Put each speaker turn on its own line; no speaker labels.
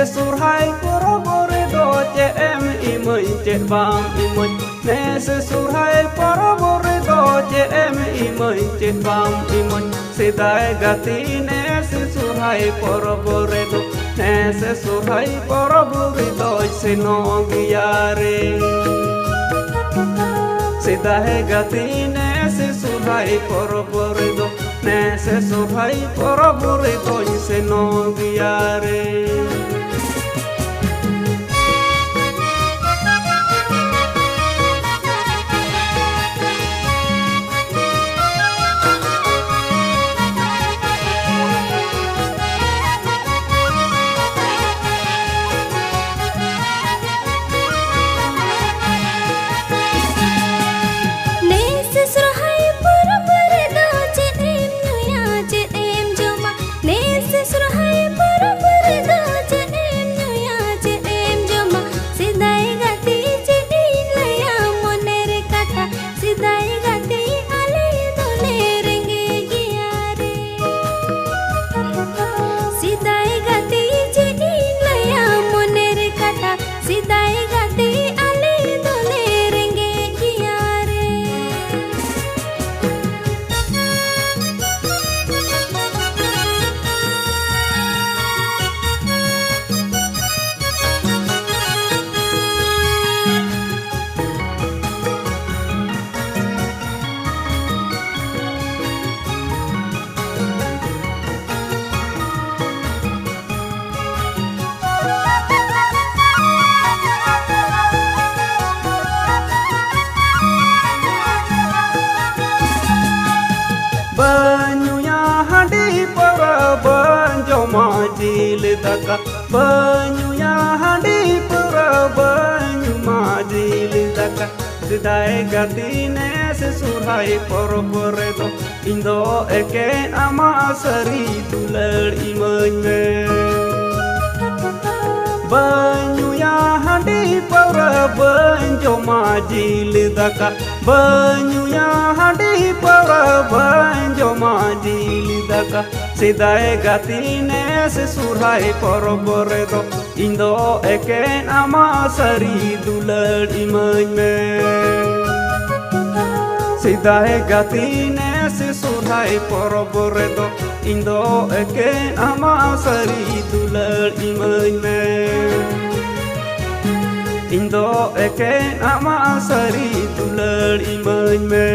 surhai porobore do che em imoi che bam imoi ne surhai porobore do che em imoi che bam imoi sidai gati ne surhai porobore do ne surhai porobore do se no giare sidai gati ne surhai porobore do ne surhai porobore do se no giare. Banyunya handi para banjo majil daka banyunya handi para banyu majil daka sidai gatine se surhai porobore do indo eke ama sari dulal imane banyunya handi para banjo majil daka banyunya handi para banjo majil daka sidai gatine se surhai porobore do indo eke ama sari dulal imane sidai gatine se surhai porobore do indo eke ama sari dulal imane indo eke ama sari dulal imane